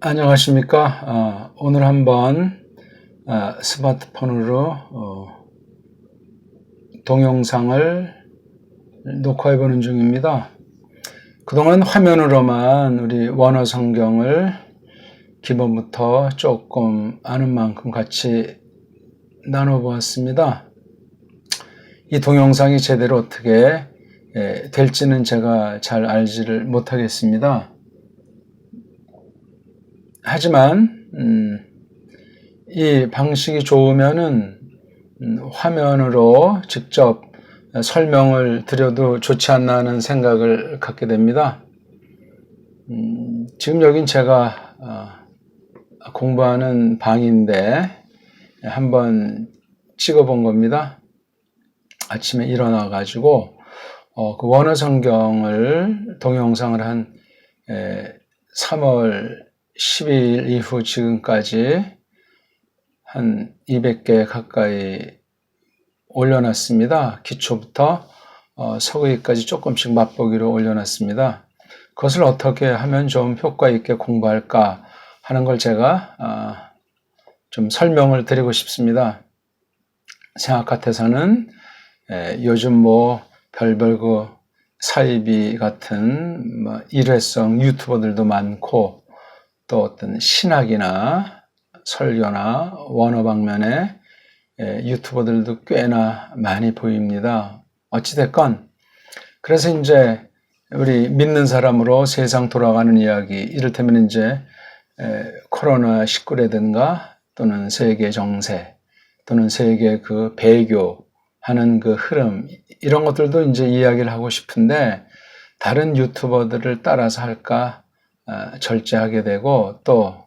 안녕하십니까. 오늘 한번 스마트폰으로 동영상을 녹화해 보는 중입니다. 그동안 화면으로만 우리 원어 성경을 기본부터 조금 아는 만큼 같이 나눠보았습니다. 이 동영상이 제대로 어떻게 될지는 제가 잘 알지를 못하겠습니다. 하지만 이 방식이 좋으면은 화면으로 직접 설명을 드려도 좋지 않나 하는 생각을 갖게 됩니다. 지금 여긴 제가 공부하는 방인데 한번 찍어본 겁니다. 아침에 일어나 가지고 그 원어 성경을 동영상을 한 3월 12일 이후 지금까지 한 200개 가까이 올려놨습니다. 기초부터 서기까지 조금씩 맛보기로 올려놨습니다. 그것을 어떻게 하면 좀 효과 있게 공부할까 하는 걸 제가 좀 설명을 드리고 싶습니다. 생각 같아서는 요즘 뭐 별별 그 사이비 같은 일회성 유튜버들도 많고 또 어떤 신학이나 설교나 원어 방면의 유튜버들도 꽤나 많이 보입니다. 어찌됐건 그래서 이제 우리 믿는 사람으로 세상 돌아가는 이야기, 이를테면 이제 코로나19라든가 또는 세계 정세 또는 세계 그 배교하는 그 흐름, 이런 것들도 이제 이야기를 하고 싶은데 다른 유튜버들을 따라서 할까 절제하게 되고, 또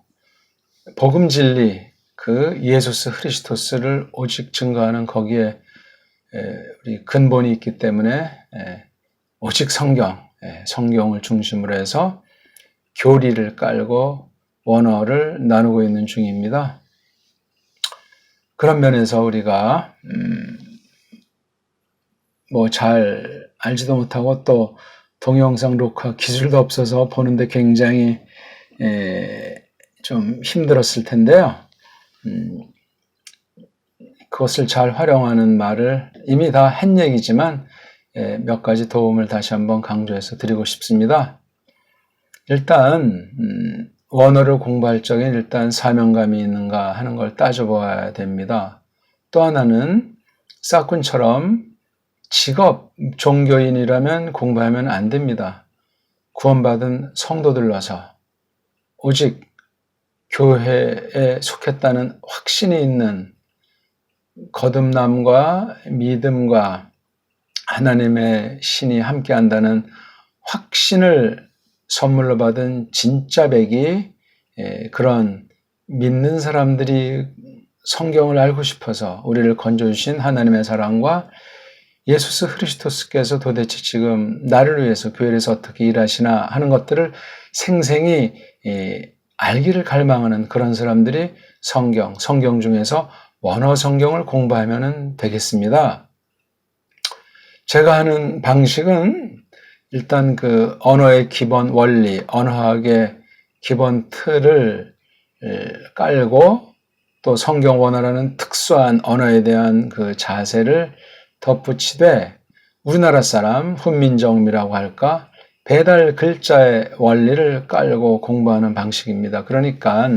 복음 진리 그 예수스 크리스토스를 오직 증거하는 거기에 우리 근본이 있기 때문에 오직 성경을 중심으로 해서 교리를 깔고 원어를 나누고 있는 중입니다. 그런 면에서 우리가 뭐 잘 알지도 못하고 또 동영상 녹화 기술도 없어서 보는데 굉장히 좀 힘들었을 텐데요. 그것을 잘 활용하는 말을 이미 다 한 얘기지만 몇 가지 도움을 다시 한번 강조해서 드리고 싶습니다. 일단 원어를 공부할 적엔 일단 사명감이 있는가 하는 걸 따져봐야 됩니다. 또 하나는 싹군처럼 직업 종교인이라면 공부하면 안 됩니다. 구원받은 성도들로서 오직 교회에 속했다는 확신이 있는 거듭남과 믿음과 하나님의 신이 함께한다는 확신을 선물로 받은 진짜 백이 그런 믿는 사람들이 성경을 알고 싶어서 우리를 건져주신 하나님의 사랑과 예수스 크리스토스께서 도대체 지금 나를 위해서 교회에서 어떻게 일하시나 하는 것들을 생생히 알기를 갈망하는 그런 사람들이 성경 중에서 원어 성경을 공부하면 되겠습니다. 제가 하는 방식은 일단 그 언어의 기본 원리, 언어학의 기본 틀을 깔고 또 성경 원어라는 특수한 언어에 대한 그 자세를 덧붙이되 우리나라 사람 훈민정음이라고 할까 배달 글자의 원리를 깔고 공부하는 방식입니다. 그러니까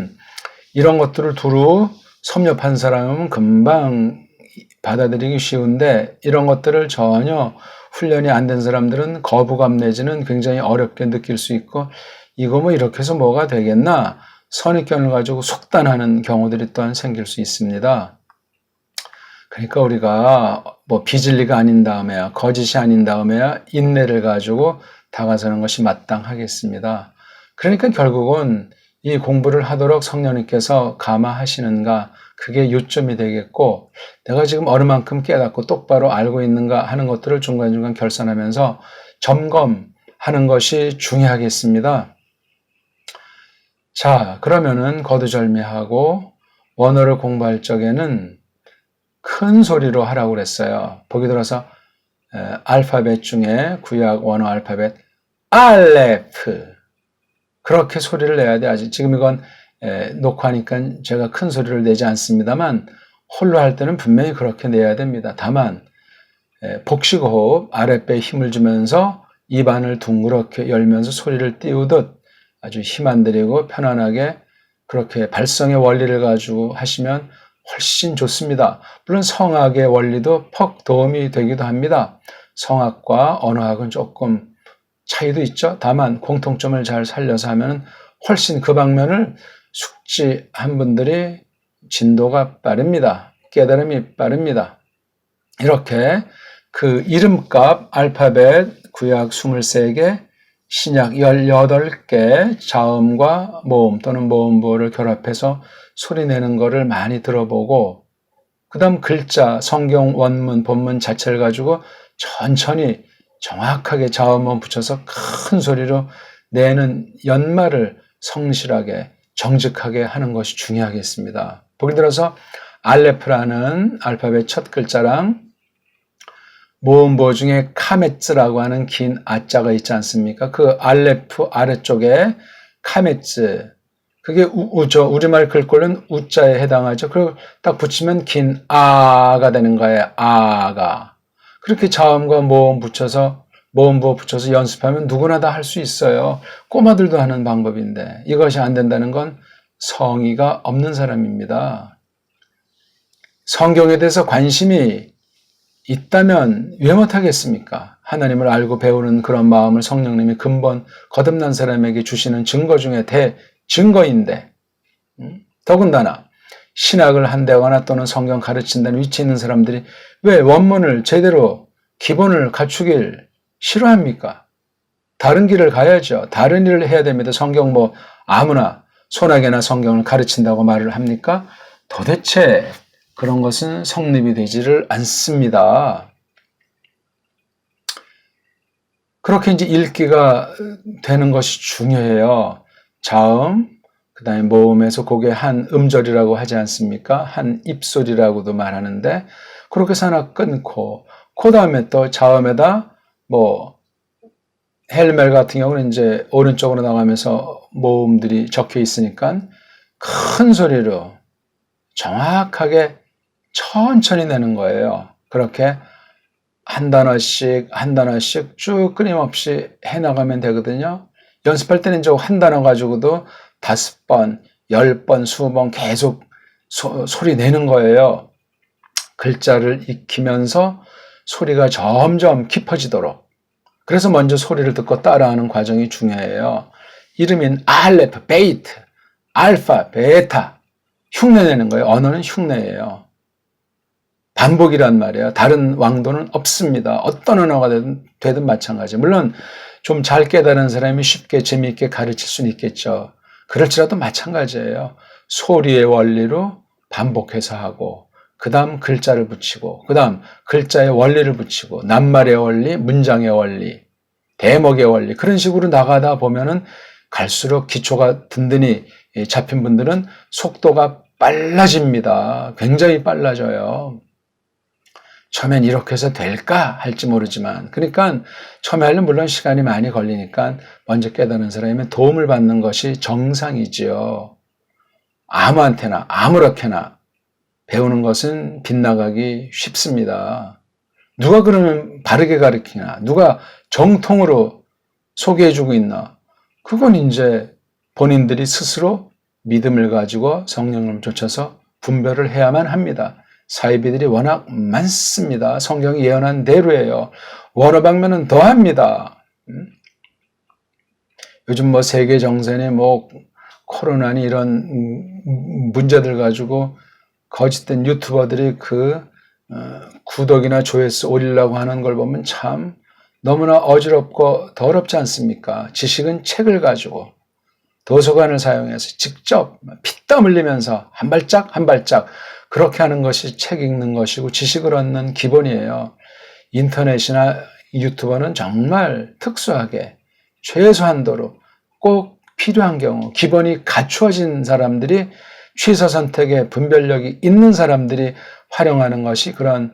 이런 것들을 두루 섭렵한 사람은 금방 받아들이기 쉬운데 이런 것들을 전혀 훈련이 안 된 사람들은 거부감 내지는 굉장히 어렵게 느낄 수 있고 이거 뭐 이렇게 해서 뭐가 되겠나 선입견을 가지고 속단하는 경우들이 또한 생길 수 있습니다. 그러니까 우리가 뭐 비진리가 아닌 다음에야 거짓이 아닌 다음에야 인내를 가지고 다가서는 것이 마땅하겠습니다. 그러니까 결국은 이 공부를 하도록 성령님께서 감화하시는가 그게 요점이 되겠고 내가 지금 어느 만큼 깨닫고 똑바로 알고 있는가 하는 것들을 중간중간 결산하면서 점검하는 것이 중요하겠습니다. 자, 그러면은 거두절미하고 원어를 공부할 적에는 큰 소리로 하라고 그랬어요. 보기 들어서 알파벳 중에 구약 원어 알파벳 알레프 그렇게 소리를 내야 돼. 아직 지금 이건 녹화하니까 제가 큰 소리를 내지 않습니다만 홀로 할 때는 분명히 그렇게 내야 됩니다. 다만 복식호흡, 아랫배에 힘을 주면서 입안을 둥그렇게 열면서 소리를 띄우듯 아주 힘 안 들이고 편안하게 그렇게 발성의 원리를 가지고 하시면 훨씬 좋습니다. 물론 성악의 원리도 퍽 도움이 되기도 합니다. 성악과 언어학은 조금 차이도 있죠. 다만 공통점을 잘 살려서 하면 훨씬 그 방면을 숙지한 분들이 진도가 빠릅니다. 깨달음이 빠릅니다. 이렇게 그 이름값 알파벳 구약 23개, 신약 18개 자음과 모음 또는 모음부호를 결합해서 소리 내는 거를 많이 들어보고 그 다음 글자, 성경 원문, 본문 자체를 가지고 천천히 정확하게 자음음 붙여서 큰 소리로 내는 연말을 성실하게 정직하게 하는 것이 중요하겠습니다. 보기 들어서 알레프라는 알파벳 첫 글자랑 모음보 중에 카메츠라고 하는 긴 아자가 있지 않습니까? 그 알레프 아래쪽에 카메츠, 그게 우리말 글꼴은 우자에 해당하죠. 그리고 딱 붙이면 긴 아가 되는 거예요. 아가. 그렇게 자음과 모음 붙여서 모음보 붙여서 연습하면 누구나 다 할 수 있어요. 꼬마들도 하는 방법인데 이것이 안 된다는 건 성의가 없는 사람입니다. 성경에 대해서 관심이 있다면 왜 못하겠습니까? 하나님을 알고 배우는 그런 마음을 성령님이 근본 거듭난 사람에게 주시는 증거 중에 대증거인데 더군다나 신학을 한다거나 또는 성경 가르친다는 위치에 있는 사람들이 왜 원문을 제대로 기본을 갖추길 싫어합니까? 다른 길을 가야죠. 다른 일을 해야 됩니다. 성경 뭐 아무나 소나게나 성경을 가르친다고 말을 합니까? 도대체 그런 것은 성립이 되지를 않습니다. 그렇게 이제 읽기가 되는 것이 중요해요. 자음, 그 다음에 모음에서 그게 한 음절이라고 하지 않습니까? 한 입소리라고도 말하는데, 그렇게 해서 하나 끊고, 그 다음에 또 자음에다 헬멜 같은 경우는 이제 오른쪽으로 나가면서 모음들이 적혀 있으니까 큰 소리로 정확하게 천천히 내는 거예요. 그렇게 한 단어씩 한 단어씩 쭉 끊임없이 해나가면 되거든요. 연습할 때는 이제 한 단어 가지고도 5번, 10번, 20번 계속 소리 내는 거예요. 글자를 익히면서 소리가 점점 깊어지도록. 그래서 먼저 소리를 듣고 따라하는 과정이 중요해요. 이름인 알레프, 베이트, 알파, 베타 흉내내는 거예요. 언어는 흉내예요. 반복이란 말이에요. 다른 왕도는 없습니다. 어떤 언어가 되든 마찬가지. 물론 좀 잘 깨달은 사람이 쉽게 재미있게 가르칠 수는 있겠죠. 그럴지라도 마찬가지예요. 소리의 원리로 반복해서 하고 그 다음 글자를 붙이고 그 다음 글자의 원리를 붙이고 낱말의 원리, 문장의 원리, 대목의 원리 그런 식으로 나가다 보면은 갈수록 기초가 든든히 잡힌 분들은 속도가 빨라집니다. 굉장히 빨라져요. 처음엔 이렇게 해서 될까 할지 모르지만 그러니까 처음에 하려면 물론 시간이 많이 걸리니까 먼저 깨닫는 사람이면 도움을 받는 것이 정상이지요. 아무한테나 아무렇게나 배우는 것은 빗나가기 쉽습니다. 누가 그러면 바르게 가르치나 누가 정통으로 소개해주고 있나 그건 이제 본인들이 스스로 믿음을 가지고 성령을 쫓아서 분별을 해야만 합니다. 사이비들이 워낙 많습니다. 성경이 예언한 대로예요. 원어방면은 더합니다. 요즘 세계 정세니 코로나니 이런 문제들 가지고 거짓된 유튜버들이 구독이나 조회수 올리려고 하는 걸 보면 참 너무나 어지럽고 더럽지 않습니까? 지식은 책을 가지고 도서관을 사용해서 직접 피땀 흘리면서 한 발짝 한 발짝 그렇게 하는 것이 책 읽는 것이고 지식을 얻는 기본이에요. 인터넷이나 유튜버는 정말 특수하게 최소한도로 꼭 필요한 경우 기본이 갖추어진 사람들이 취사 선택의 분별력이 있는 사람들이 활용하는 것이 그런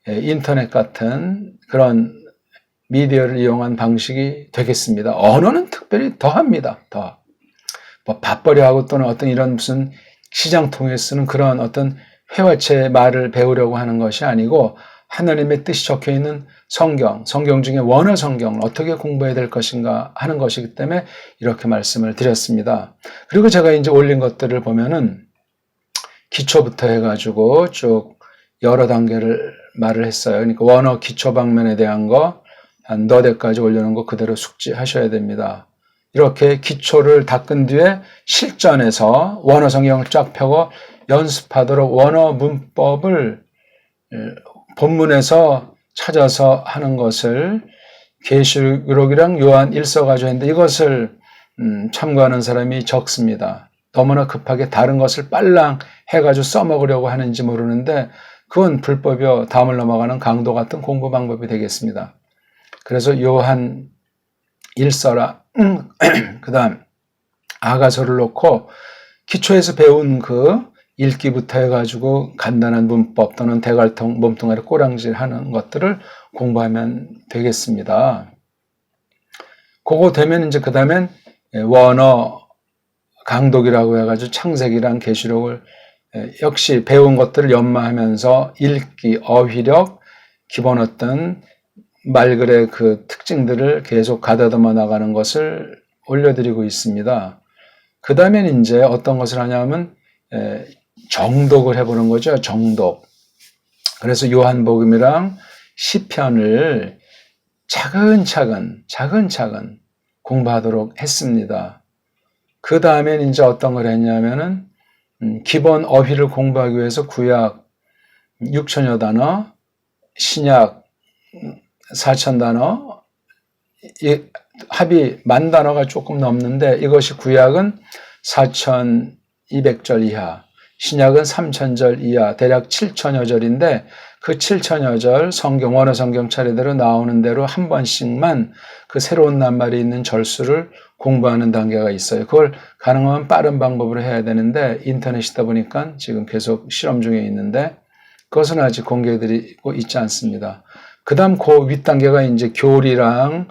인터넷 같은 그런 미디어를 이용한 방식이 되겠습니다. 언어는 특별히 더합니다. 더. 뭐 밥벌이 하고 또는 어떤 이런 무슨 시장 통해 쓰는 그런 어떤 회화체 말을 배우려고 하는 것이 아니고 하나님의 뜻이 적혀 있는 성경 중에 원어 성경을 어떻게 공부해야 될 것인가 하는 것이기 때문에 이렇게 말씀을 드렸습니다. 그리고 제가 이제 올린 것들을 보면은 기초부터 해가지고 쭉 여러 단계를 말을 했어요. 그러니까 원어 기초 방면에 대한 거 한 너댓 가지 올려놓은 거 그대로 숙지하셔야 됩니다. 이렇게 기초를 닦은 뒤에 실전에서 원어 성경을 쫙 펴고 연습하도록 원어 문법을 본문에서 찾아서 하는 것을 계시록이랑 요한 1서 가지고 했는데 이것을 참고하는 사람이 적습니다. 너무나 급하게 다른 것을 빨랑 해가지고 써먹으려고 하는지 모르는데 그건 불법이요. 다음을 넘어가는 강도 같은 공부 방법이 되겠습니다. 그래서 요한 1서라 그 다음 아가서를 놓고 기초에서 배운 그 읽기부터 해가지고 간단한 문법 또는 대갈통 몸뚱아리 꼬랑질하는 것들을 공부하면 되겠습니다. 그거 되면 이제 그 다음엔 원어 강독이라고 해가지고 창세기랑 계시록을 역시 배운 것들을 연마하면서 읽기, 어휘력, 기본 어떤 말글의 그 특징들을 계속 가다듬어 나가는 것을 올려드리고 있습니다. 그 다음엔 이제 어떤 것을 하냐면 정독을 해보는 거죠. 정독. 그래서 요한복음이랑 시편을 차근차근 공부하도록 했습니다. 그 다음엔 이제 어떤 걸 했냐면은 기본 어휘를 공부하기 위해서 구약 6천여 단어, 신약 4천 단어, 합이 10,000단어가 조금 넘는데 이것이 구약은 4,200절 이하, 신약은 3,000절 이하, 대략 7천여 절인데 그 7천여 절 성경, 원어 성경 차례대로 나오는 대로 한 번씩만 그 새로운 낱말이 있는 절수를 공부하는 단계가 있어요. 그걸 가능하면 빠른 방법으로 해야 되는데 인터넷이다 보니까 지금 계속 실험 중에 있는데 그것은 아직 공개해드리고 있지 않습니다. 그 다음 그 윗단계가 이제 교리랑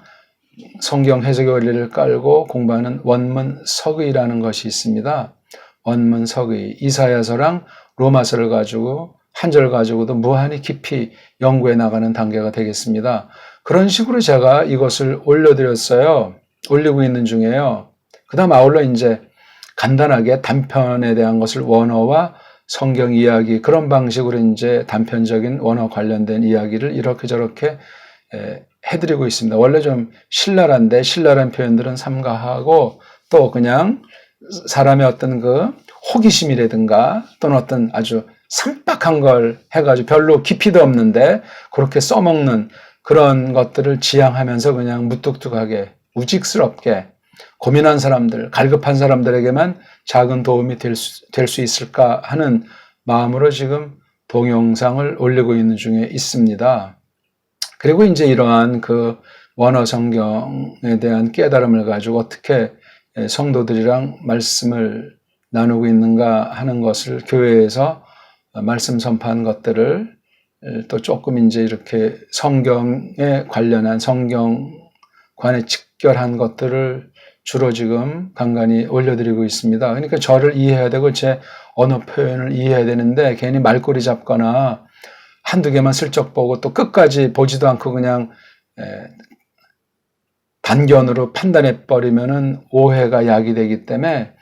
성경 해석의 원리를 깔고 공부하는 원문 석의라는 것이 있습니다. 원문 석의, 이사야서랑 로마서를 가지고 한 절 가지고도 무한히 깊이 연구해 나가는 단계가 되겠습니다. 그런 식으로 제가 이것을 올려드렸어요. 올리고 있는 중에요. 그 다음 아울러 이제 간단하게 단편에 대한 것을 원어와 성경 이야기 그런 방식으로 이제 단편적인 원어 관련된 이야기를 이렇게 저렇게 해드리고 있습니다. 원래 좀 신랄한데 신랄한 표현들은 삼가하고 또 그냥 사람의 어떤 그 호기심이라든가 또는 어떤 아주 산박한 걸 해가지고 별로 깊이도 없는데 그렇게 써먹는 그런 것들을 지향하면서 그냥 무뚝뚝하게 우직스럽게 고민한 사람들, 갈급한 사람들에게만 작은 도움이 될 수 있을까 하는 마음으로 지금 동영상을 올리고 있는 중에 있습니다. 그리고 이제 이러한 그 원어 성경에 대한 깨달음을 가지고 어떻게 성도들이랑 말씀을 나누고 있는가 하는 것을 교회에서 말씀 선포한 것들을 또 조금 이제 이렇게 성경에 관련한 성경관에 직결한 것들을 주로 지금 간간히 올려드리고 있습니다. 그러니까 저를 이해해야 되고 제 언어 표현을 이해해야 되는데 괜히 말꼬리 잡거나 한두 개만 슬쩍 보고 또 끝까지 보지도 않고 그냥 단견으로 판단해 버리면은 오해가 야기되기 때문에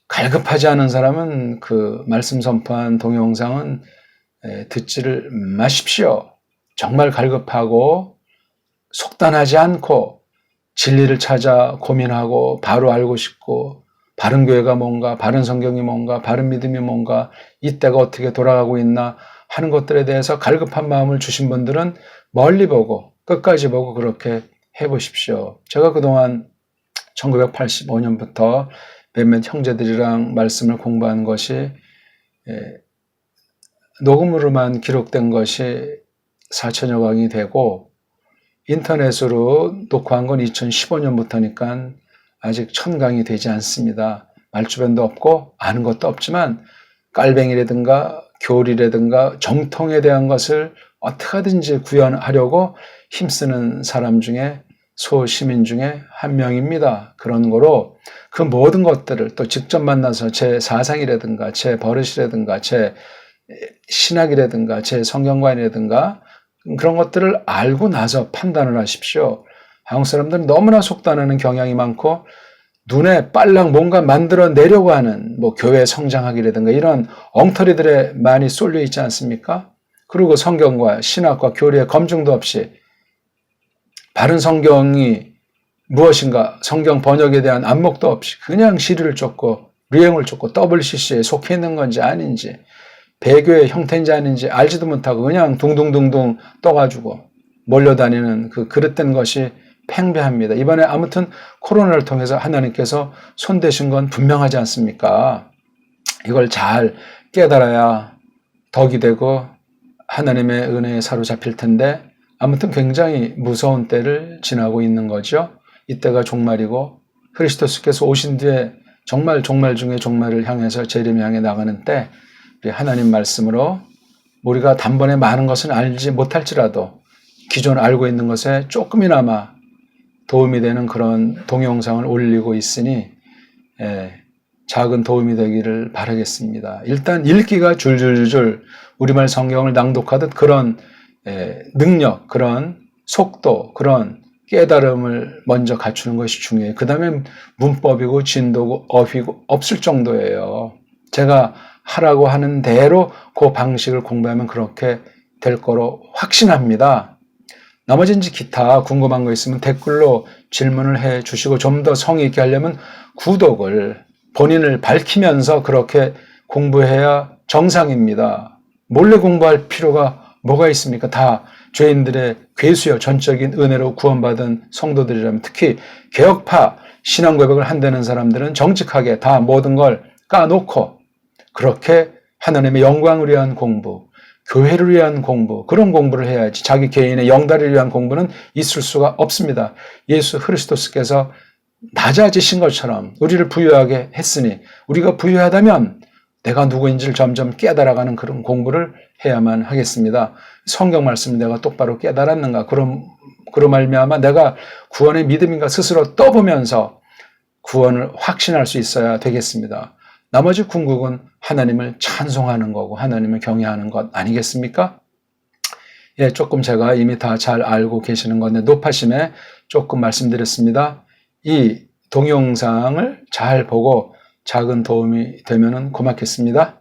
갈급하지 않은 사람은 그 말씀 선포한 동영상은 듣지를 마십시오. 정말 갈급하고 속단하지 않고 진리를 찾아 고민하고 바로 알고 싶고 바른 교회가 뭔가, 바른 성경이 뭔가, 바른 믿음이 뭔가, 이때가 어떻게 돌아가고 있나 하는 것들에 대해서 갈급한 마음을 주신 분들은 멀리 보고 끝까지 보고 그렇게 해보십시오. 제가 그동안 1985년부터 몇몇 형제들이랑 말씀을 공부한 것이 녹음으로만 기록된 것이 4천여 강이 되고 인터넷으로 녹화한 건 2015년부터니까 아직 1000강이 되지 않습니다. 말주변도 없고 아는 것도 없지만 깔뱅이라든가 교리라든가 정통에 대한 것을 어떻게 하든지 구현하려고 힘쓰는 사람 중에 소시민 중에 한 명입니다. 그런 거로 그 모든 것들을 또 직접 만나서 제 사상이라든가 제 버릇이라든가 제 신학이라든가 제 성경관이라든가 그런 것들을 알고 나서 판단을 하십시오. 한국 사람들은 너무나 속단하는 경향이 많고 눈에 빨랑 뭔가 만들어내려고 하는 교회 성장하기라든가 이런 엉터리들에 많이 쏠려 있지 않습니까? 그리고 성경과 신학과 교리의 검증도 없이 바른 성경이 무엇인가 성경 번역에 대한 안목도 없이 그냥 시리를 쫓고 유행을 쫓고 WCC에 속해 있는 건지 아닌지 배교의 형태인지 아닌지 알지도 못하고 그냥 둥둥둥둥 떠가지고 몰려다니는 그 그릇된 것이 팽배합니다. 이번에 아무튼 코로나를 통해서 하나님께서 손대신 건 분명하지 않습니까? 이걸 잘 깨달아야 덕이 되고 하나님의 은혜에 사로잡힐 텐데 아무튼 굉장히 무서운 때를 지나고 있는 거죠. 이때가 종말이고 그리스도께서 오신 뒤에 정말 종말 중에 종말을 향해서 재림을 향해 나가는 때 우리 하나님 말씀으로 우리가 단번에 많은 것은 알지 못할지라도 기존 알고 있는 것에 조금이나마 도움이 되는 그런 동영상을 올리고 있으니 작은 도움이 되기를 바라겠습니다. 일단 읽기가 줄줄줄 우리말 성경을 낭독하듯 그런 능력, 그런 속도, 그런 깨달음을 먼저 갖추는 것이 중요해요. 그 다음에 문법이고 진도고 어휘고 없을 정도예요. 제가 하라고 하는 대로 그 방식을 공부하면 그렇게 될 거로 확신합니다. 나머지는 기타 궁금한 거 있으면 댓글로 질문을 해 주시고 좀 더 성의 있게 하려면 구독을 본인을 밝히면서 그렇게 공부해야 정상입니다. 몰래 공부할 필요가 뭐가 있습니까? 다 죄인들의 괴수여 전적인 은혜로 구원받은 성도들이라면 특히 개혁파 신앙 고백을 한다는 사람들은 정직하게 다 모든 걸 까놓고 그렇게 하나님의 영광을 위한 공부, 교회를 위한 공부, 그런 공부를 해야지 자기 개인의 영달을 위한 공부는 있을 수가 없습니다. 예수 그리스도께서 낮아지신 것처럼 우리를 부유하게 했으니 우리가 부유하다면 내가 누구인지를 점점 깨달아가는 그런 공부를 해야만 하겠습니다. 성경 말씀을 내가 똑바로 깨달았는가? 그로 말미암아 내가 구원의 믿음인가 스스로 떠보면서 구원을 확신할 수 있어야 되겠습니다. 나머지 궁극은 하나님을 찬송하는 거고 하나님을 경외하는 것 아니겠습니까? 조금 제가 이미 다 잘 알고 계시는 건데 높아심에 조금 말씀드렸습니다. 이 동영상을 잘 보고 작은 도움이 되면 고맙겠습니다.